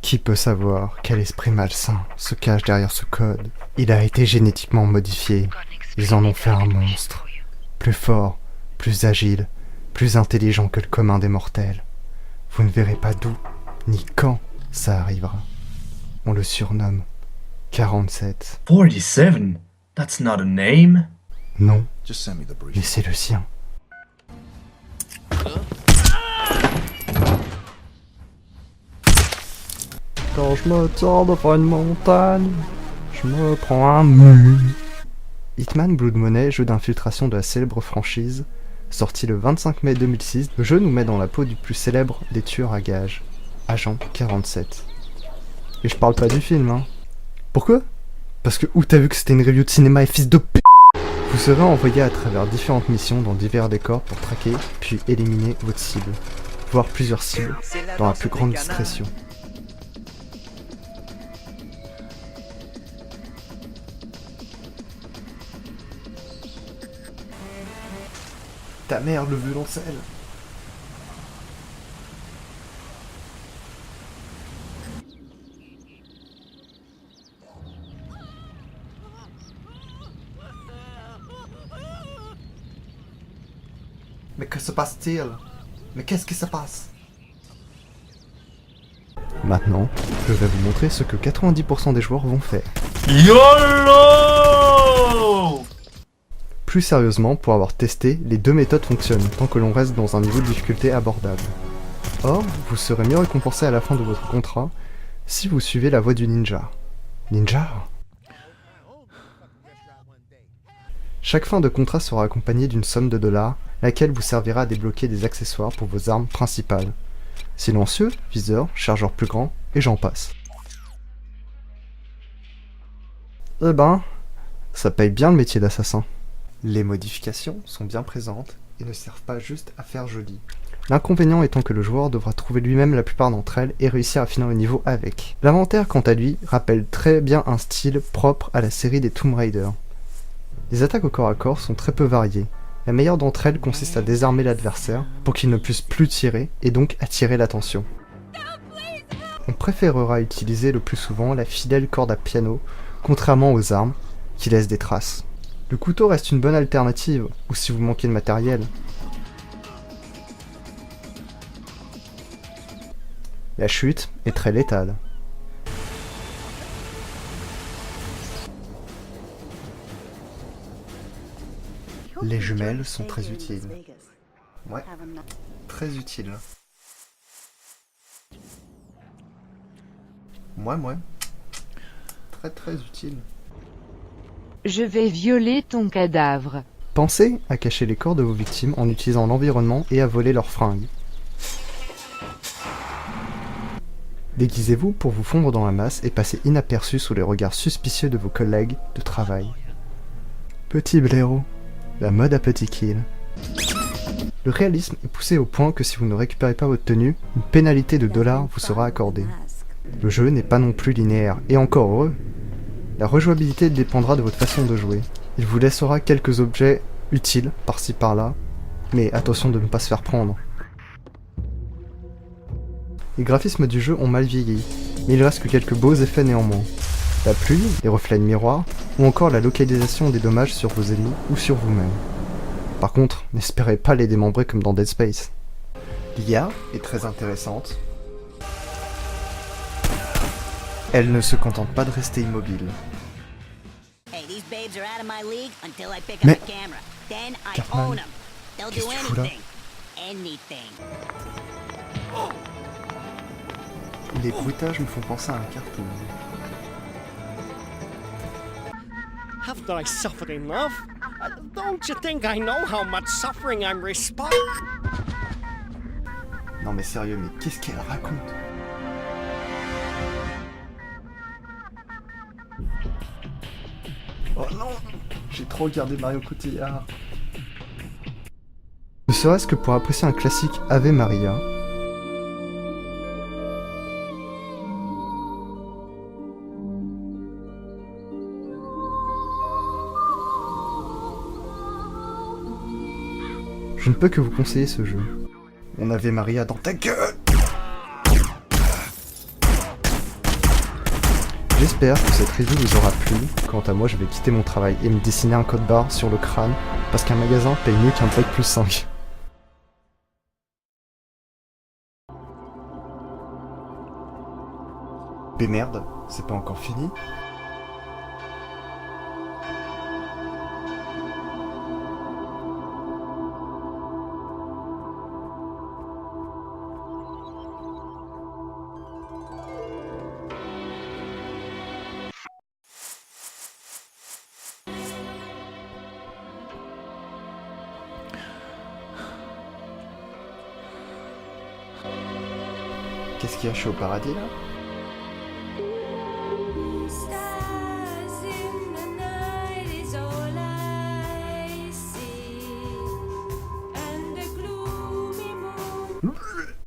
Qui peut savoir quel esprit malsain se cache derrière ce code? Il a été génétiquement modifié. Ils en ont fait un monstre. Plus fort, plus agile, plus intelligent que le commun des mortels. Vous ne verrez pas d'où, ni quand ça arrivera. On le surnomme 47. 47? That's not a name. Non, Just send me the brief. mais c'est le sien. Quand je me tiens devant une montagne, je me prends un mur. Hitman Blood Money, jeu d'infiltration de la célèbre franchise, sorti le 25 mai 2006, le jeu nous met dans la peau du plus célèbre des tueurs à gages, Agent 47. Et je parle pas du film, hein. Pourquoi? Parce que où t'as vu que c'était une review de cinéma et fils de p***? Vous serez envoyé à travers différentes missions dans divers décors pour traquer, puis éliminer votre cible, voire plusieurs cibles, dans la plus grande discrétion. Ta mère, le violoncelle. Mais que se passe-t-il? Mais qu'est-ce qui se passe? Maintenant, je vais vous montrer ce que 90% des joueurs vont faire. YOLO! Plus sérieusement, pour avoir testé, les deux méthodes fonctionnent, tant que l'on reste dans un niveau de difficulté abordable. Or, vous serez mieux récompensé à la fin de votre contrat si vous suivez la voie du ninja. Ninja? Chaque fin de contrat sera accompagnée d'une somme de $, laquelle vous servira à débloquer des accessoires pour vos armes principales. Silencieux, viseur, chargeur plus grand, et j'en passe. Eh ben, ça paye bien le métier d'assassin. Les modifications sont bien présentes et ne servent pas juste à faire joli. L'inconvénient étant que le joueur devra trouver lui-même la plupart d'entre elles et réussir à finir le niveau avec. L'inventaire, quant à lui, rappelle très bien un style propre à la série des Tomb Raider. Les attaques au corps à corps sont très peu variées. La meilleure d'entre elles consiste à désarmer l'adversaire pour qu'il ne puisse plus tirer et donc attirer l'attention. On préférera utiliser le plus souvent la fidèle corde à piano, contrairement aux armes, qui laissent des traces. Le couteau reste une bonne alternative, ou si vous manquez de matériel. La chute est très létale. Les jumelles sont très utiles. Ouais, très utiles. Moi. Très utile. Je vais violer ton cadavre. Pensez à cacher les corps de vos victimes en utilisant l'environnement et à voler leurs fringues. Déguisez-vous pour vous fondre dans la masse et passer inaperçu sous les regards suspicieux de vos collègues de travail. Petit blaireau, la mode à petit kill. Le réalisme est poussé au point que si vous ne récupérez pas votre tenue, une pénalité de $ vous sera accordée. Le jeu n'est pas non plus linéaire, et encore heureux. La rejouabilité dépendra de votre façon de jouer. Il vous laissera quelques objets utiles par-ci par-là, mais attention de ne pas se faire prendre. Les graphismes du jeu ont mal vieilli, mais il reste que quelques beaux effets néanmoins. La pluie, les reflets de miroir, ou encore la localisation des dommages sur vos ennemis ou sur vous-même. Par contre, n'espérez pas les démembrer comme dans Dead Space. L'IA est très intéressante. Elle ne se contente pas de rester immobile. Mais, Cartman, qu'est-ce que tu fous là? Les bruitages me font penser à un cartoon. Haven't I suffered in love? Don't you think I know how much suffering I'm responsible? Non mais sérieux, mais qu'est-ce qu'elle raconte? Oh non! J'ai trop regardé Mario Cotillard. Ne serait-ce que pour apprécier un classique Ave Maria. Je ne peux que vous conseiller ce jeu. On avait Maria dans ta gueule! J'espère que cette review vous aura plu. Quant à moi, je vais quitter mon travail et me dessiner un code barre sur le crâne parce qu'un magasin paye mieux qu'un break plus 5. Mais merde, c'est pas encore fini. Qu'est-ce qu'il y a, je suis au paradis là?